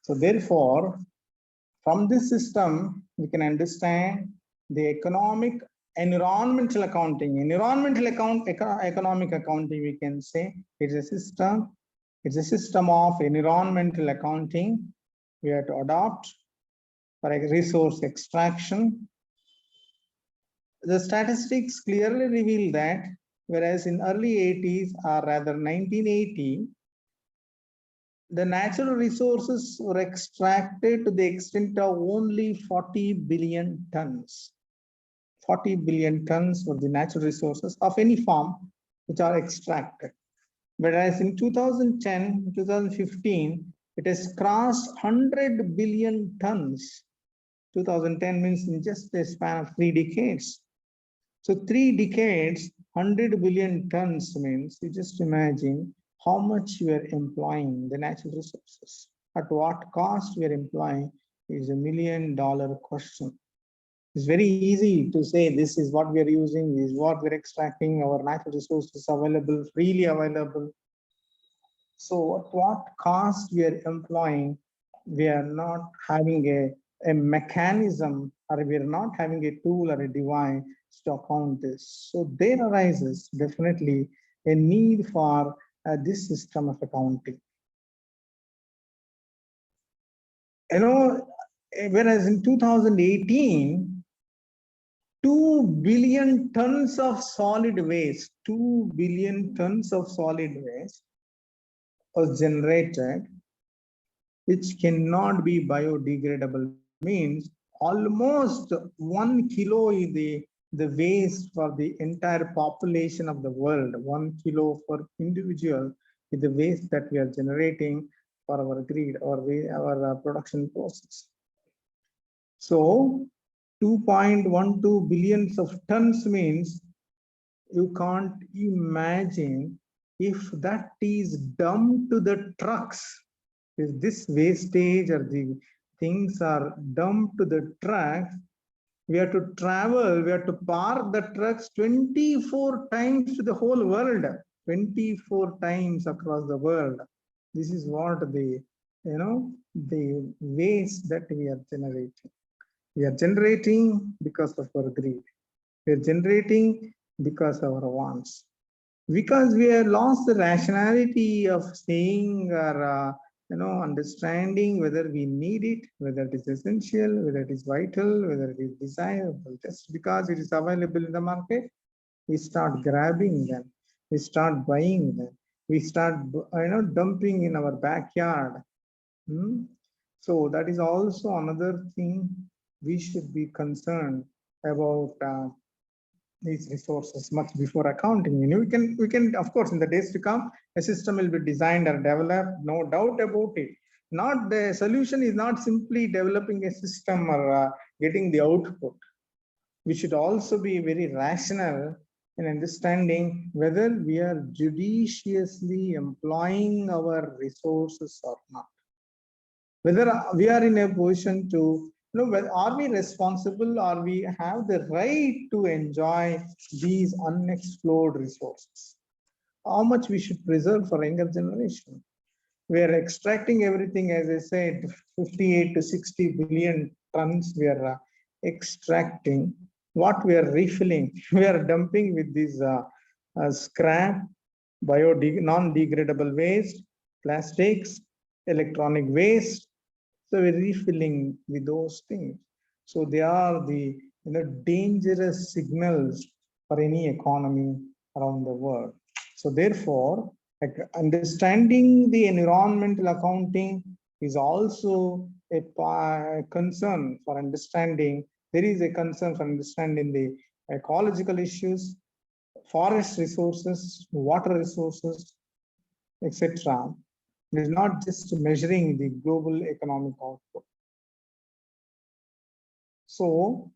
So therefore, from this system, we can understand the economic environmental accounting. Economic accounting, we can say it's a system. It's a system of environmental accounting we have to adopt for resource extraction. The statistics clearly reveal that whereas in early 80s or rather 1980, the natural resources were extracted to the extent of only 40 billion tons. 40 billion tons were the natural resources of any form which are extracted. Whereas in 2010, 2015, it has crossed 100 billion tons. 2010 means in just a span of 3 decades. So 3 decades, 100 billion tons means, you just imagine how much we are employing the natural resources. At what cost we are employing is $1 million question. It's very easy to say this is what we are using, this is what we're extracting, our natural resources available, freely available. So at what cost we are employing, we are not having a mechanism, or we are not having a tool or a device to account this. So there arises definitely a need for this system of accounting. Whereas in 2018, 2 billion tons of solid waste, 2 billion tons of solid waste was generated, which cannot be biodegradable. Means almost 1 kilo is the waste for the entire population of the world. 1 kilo for individual is the waste that we are generating for our grid or our production process. So 2.12 billions of tons means you can't imagine if that is dumped to the trucks. If this wastage or the things are dumped to the trucks, we have to travel, we have to park the trucks 24 times to the whole world, 24 times across the world. This is what the waste that we are generating. We are generating because of our greed. We are generating because of our wants. Because we have lost the rationality of saying or understanding whether we need it, whether it is essential, whether it is vital, whether it is desirable. Just because it is available in the market, we start grabbing them. we start buying them, we start dumping in our backyard. So that is also another thing we should be concerned about. These resources much before accounting. We can of course in the days to come a system will be designed or developed, no doubt about it. Not the solution is not simply developing a system or getting the output. We should also be very rational in understanding whether we are judiciously employing our resources or not, whether we are in a position to are we responsible, or we have the right to enjoy these unexplored resources, how much we should preserve for younger generation. We are extracting everything, as I said, 58 to 60 billion tons we are extracting. What we are refilling, we are dumping with this scrap, non-degradable waste, plastics, electronic waste. So we're refilling with those things. So they are the dangerous signals for any economy around the world. So therefore, understanding the environmental accounting is also a concern for understanding. There is a concern for understanding the ecological issues, forest resources, water resources, etc. It is not just measuring the global economic output. So,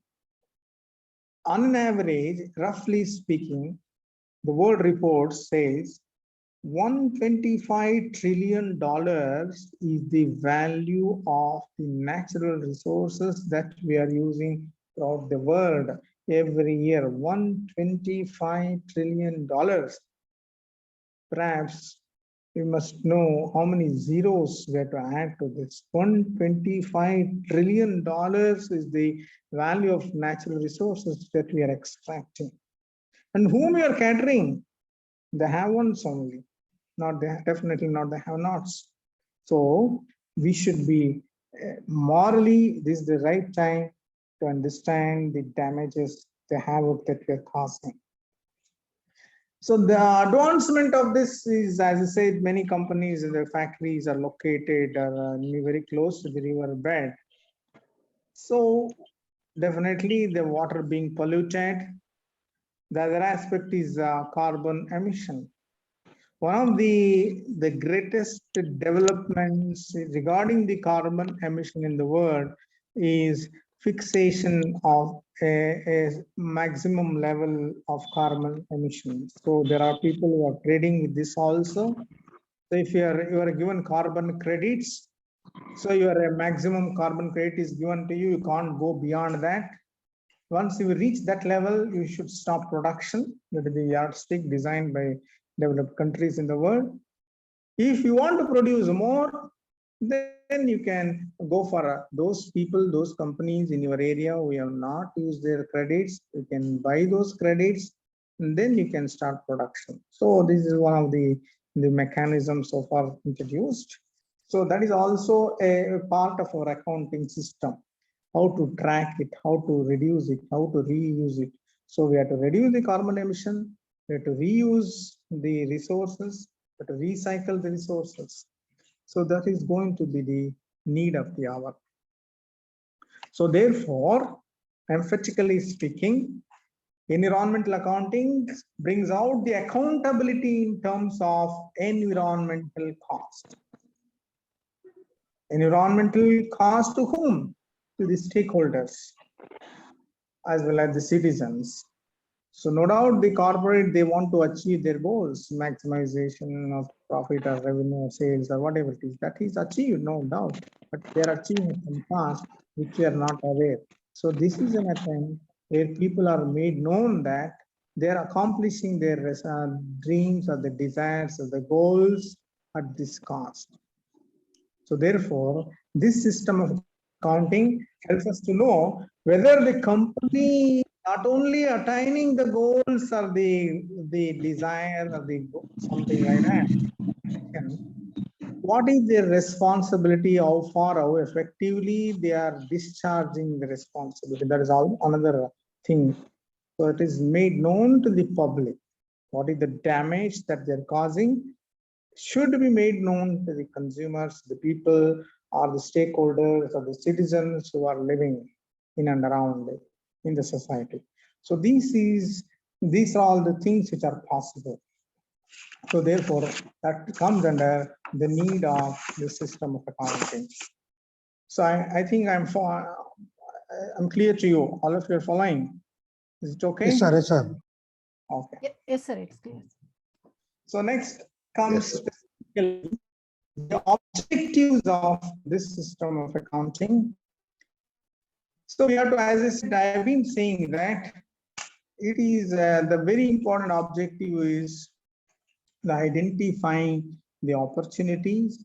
on an average, roughly speaking, the World Report says $125 trillion is the value of the natural resources that we are using throughout the world every year. $125 trillion. Perhaps we must know how many zeros we have to add to this. $125 trillion is the value of natural resources that we are extracting. And whom we are catering? The have-ones only, definitely not the have-nots. So we should be morally, this is the right time to understand the damages, the havoc that we are causing. So the advancement of this is, as I said, many companies and their factories are located very close to the river bed. So definitely the water being polluted. The other aspect is carbon emission. One of the greatest developments regarding the carbon emission in the world is fixation of a maximum level of carbon emissions. So there are people who are trading with this also. So if you are given carbon credits, so your maximum carbon credit is given to you, you can't go beyond that. Once you reach that level, you should stop production. That is the yardstick designed by developed countries in the world. If you want to produce more, then you can go for those people, those companies in your area who have not used their credits. You can buy those credits, and then you can start production. So this is one of the mechanisms so far introduced. So that is also a part of our accounting system. How to track it, how to reduce it, how to reuse it. So we have to reduce the carbon emission, we have to reuse the resources, we have to recycle the resources. So that is going to be the need of the hour. So therefore, emphatically speaking, environmental accounting brings out the accountability in terms of environmental cost. Environmental cost to whom? To the stakeholders as well as the citizens. So no doubt the corporate, they want to achieve their goals, maximization of profit or revenue or sales or whatever it is. That is achieved, no doubt, but they are achieving some cost which we are not aware. So this is an attempt where people are made known that they are accomplishing their dreams or the desires or the goals at this cost. So therefore, this system of accounting helps us to know whether the company not only attaining the goals or the desire or the something like that. What is their responsibility? How far, how effectively they are discharging the responsibility? That is all another thing. So it is made known to the public. what is the damage that they're causing, should be made known to the consumers, the people, or the stakeholders, or the citizens who are living in and around in the society. So these are all the things which are possible. So therefore, that comes under the need of the system of accounting. So I think I'm clear to you. All of you are following. Is it okay? Yes, sir. Yes, sir. Okay. Yes, sir. It's clear. So next comes specifically the objectives of this system of accounting. So we have to, as I said, I have been saying that it is the very important objective is the identifying the opportunities,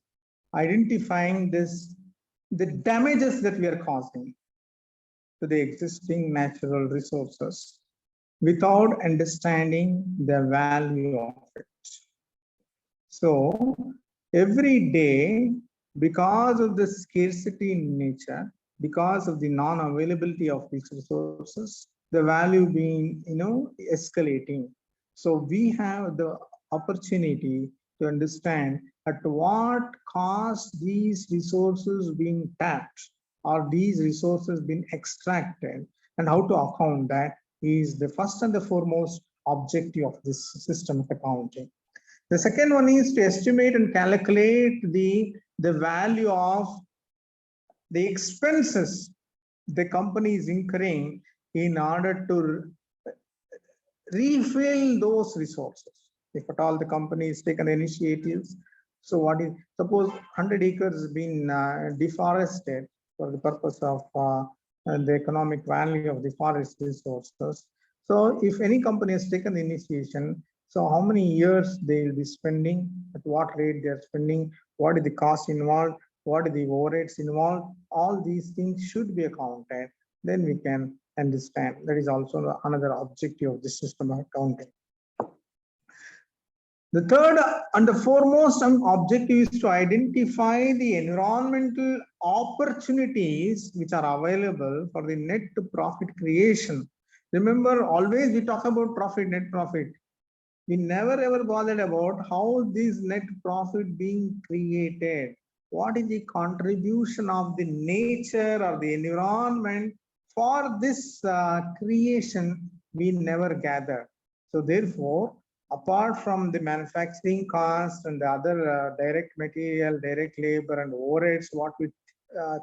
identifying the damages that we are causing to the existing natural resources without understanding the value of it. So every day, because of the scarcity in nature, because of the non-availability of these resources, the value being, escalating. So we have the opportunity to understand at what cost these resources being tapped or these resources being extracted, and how to account that is the first and the foremost objective of this system of accounting. The second one is to estimate and calculate the value of the expenses the company is incurring in order to refill those resources. If at all the company is taken initiatives, so what is, suppose 100 acres has been deforested for the purpose of the economic value of the forest resources. So if any company has taken the initiation, so how many years they will be spending, at what rate they are spending, what is the cost involved, what are the overheads involved, all these things should be accounted. Then we can understand. That is also another objective of the system of accounting. The third and the foremost objective is to identify the environmental opportunities which are available for the net profit creation. Remember, always we talk about profit, net profit. We never ever bothered about how this net profit being created. What is the contribution of the nature or the environment for this creation? We never gather. So therefore, apart from the manufacturing cost and the other direct material, direct labor and overheads, what we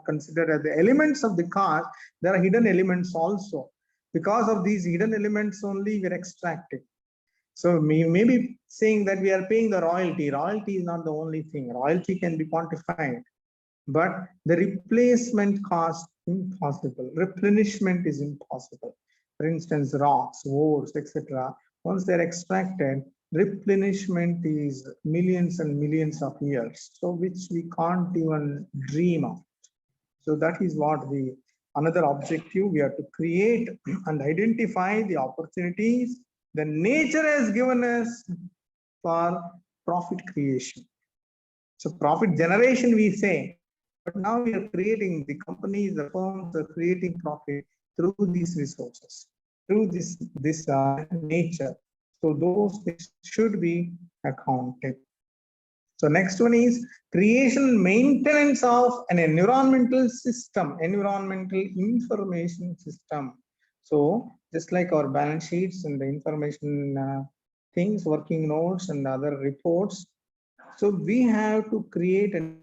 consider as the elements of the cost, there are hidden elements also. Because of these hidden elements only we are extracting. So we may be saying that we are paying the royalty. Royalty is not the only thing. Royalty can be quantified, but the replacement cost impossible. Replenishment is impossible. For instance, rocks, ores, etc. Once they're extracted, replenishment is millions and millions of years, so which we can't even dream of. So that is what another objective we have to create and identify the opportunities the nature has given us for profit creation. So profit generation we say, but now we are creating, the companies, the firms are creating profit through these resources, through this nature. So those things should be accounted. So next one is creation and maintenance of an environmental system, environmental information system. So just like our balance sheets and the information things, working notes and other reports. So we have to create an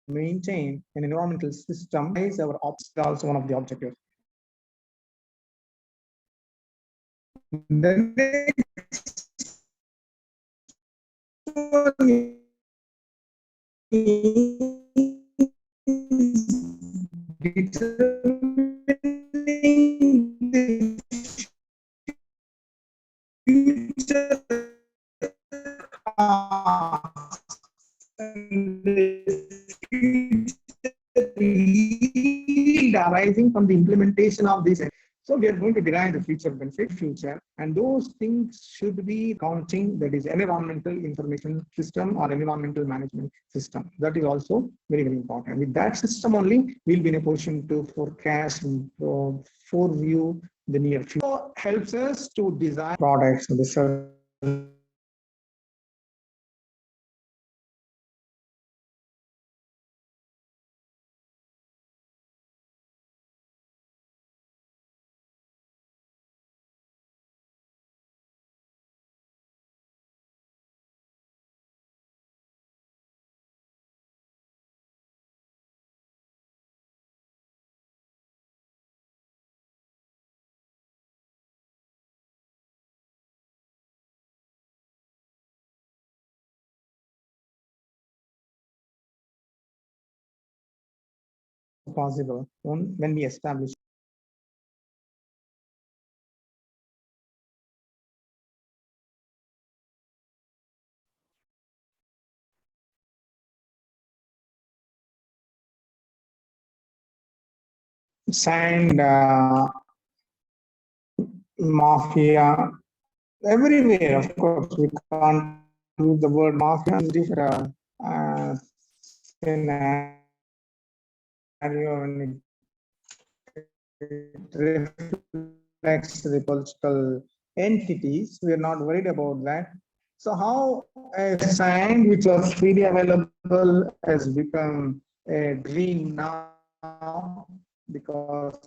maintain an environmental system is our also one of the objectives. The next one is determining the future costs and the future yield arising from the implementation of this. So we are going to derive the future benefit, future, and those things should be counting, that is environmental information system or environmental management system. That is also very, very important. With that system only, we'll be in a position to forecast and foreview the near future. So helps us to design products and the services possible when we establish sand mafia everywhere. Of course, we can't use the word mafia in different scenario when it reflects the political entities. We are not worried about that. So how a sand which was freely available has become a dream now because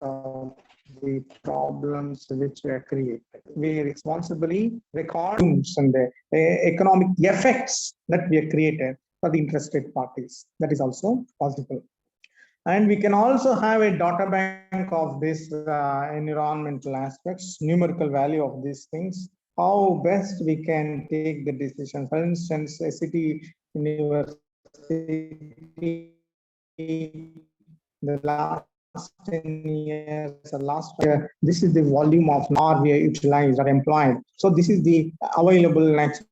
of the problems which were created. We responsibly record and the economic effects that we have created for the interested parties. That is also possible. And we can also have a data bank of this environmental aspects, numerical value of these things, how best we can take the decision. For instance, a city university, the last 10 years or last year, this is the volume of NAR we utilized or employed. So this is the available natural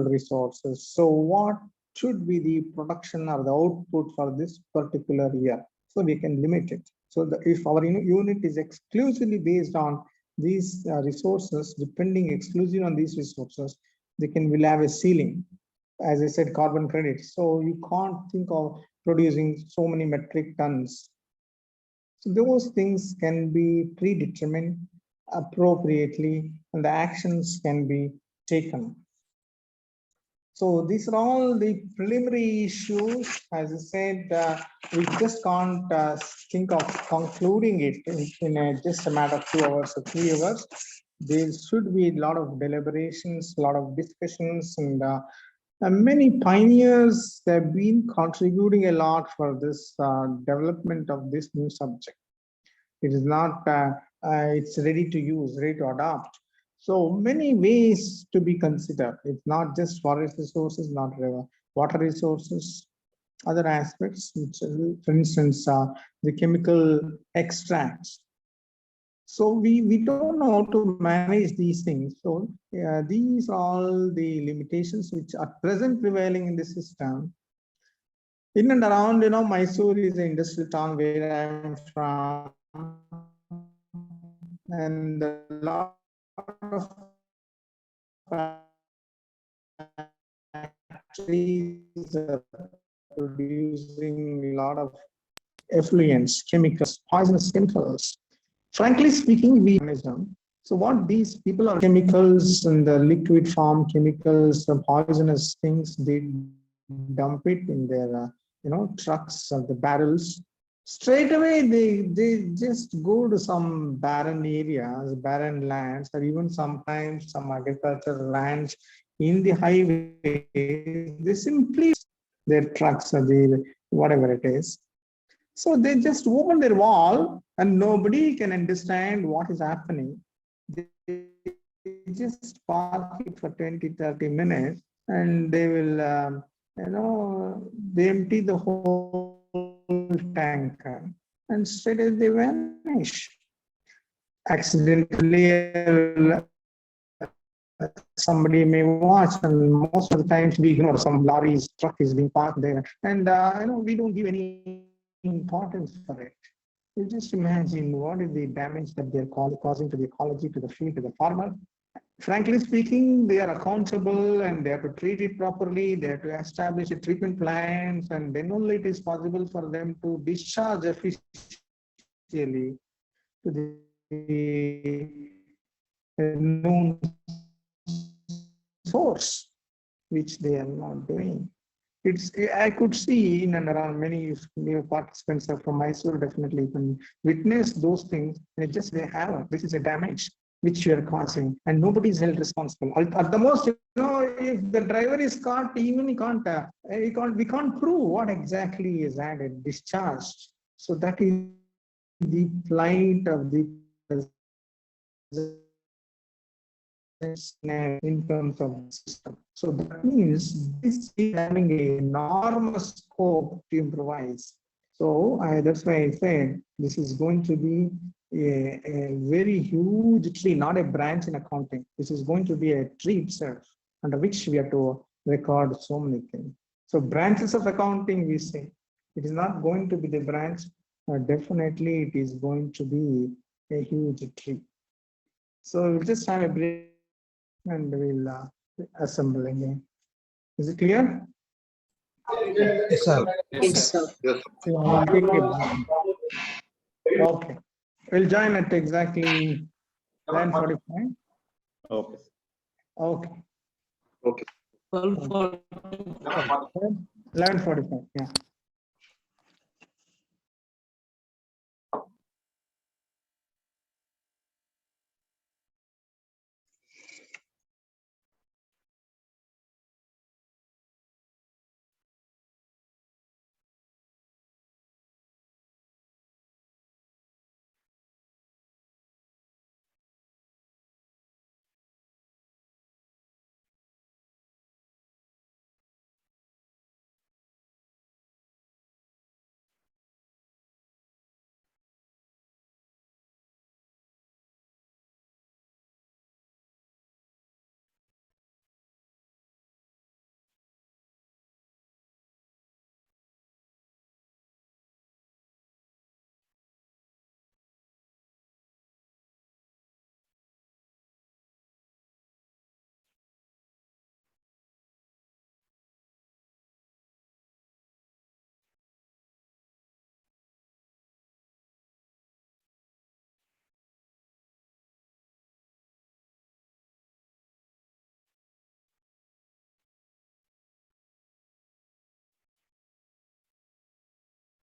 resources. So what should be the production or the output for this particular year? So we can limit it. So if our unit is exclusively based on these resources, depending exclusively on these resources, will have a ceiling. As I said, carbon credits. So you can't think of producing so many metric tons. So those things can be predetermined appropriately and the actions can be taken. So these are all the preliminary issues. As I said, we just can't think of concluding it in just a matter of 2 hours or 3 hours. There should be a lot of deliberations, a lot of discussions, and many pioneers have been contributing a lot for this development of this new subject. It is not, it's ready to use, ready to adopt. So many ways to be considered. It's not just forest resources, not water resources, other aspects, which, for instance, the chemical extracts. So we don't know how to manage these things. So these are all the limitations which are present prevailing in the system. In and around, Mysore is an industrial town where I'm from, and a lot of factories are producing a lot of effluents, chemicals, poisonous chemicals. Frankly speaking, we manage them. So what these people are chemicals in the liquid form, chemicals, poisonous things, they dump it in their trucks or the barrels. Straight away, they just go to some barren areas, barren lands, or even sometimes some agricultural lands in the highway. They simply their trucks or whatever it is. So they just open their wall and nobody can understand what is happening. They just park it for 20-30 minutes and they will, they empty the whole tanker and straight away they vanish. Accidentally, somebody may watch, and most of the times we ignore some lorry's truck is being parked there, and we don't give any importance for it. You just imagine what is the damage that they're causing to the ecology, to the field, to the farmer. Frankly speaking, they are accountable and they have to treat it properly. They have to establish a treatment plans, and then only it is possible for them to discharge officially to the known source, which they are not doing. I could see in and around many new participants are from Mysore definitely can witness those things. And it just they have this is a damage which you are causing, and nobody is held responsible. At the most, if the driver is caught, even we can't prove what exactly is added, discharged. So that is the plight of the in terms of the system. So that means this is having an enormous scope to improvise. So that's why I said this is going to be a very huge tree, not a branch in accounting. This is going to be a tree itself, under which we have to record so many things. So branches of accounting, we say, it is not going to be the branch. Definitely, it is going to be a huge tree. So we'll just have a break and we'll assemble again. Is it clear? Yes, sir. Yes, sir. So we'll take a break. Okay. We'll join at exactly 11:45. Okay. Okay. Okay. 12:45. 11:45. Yeah.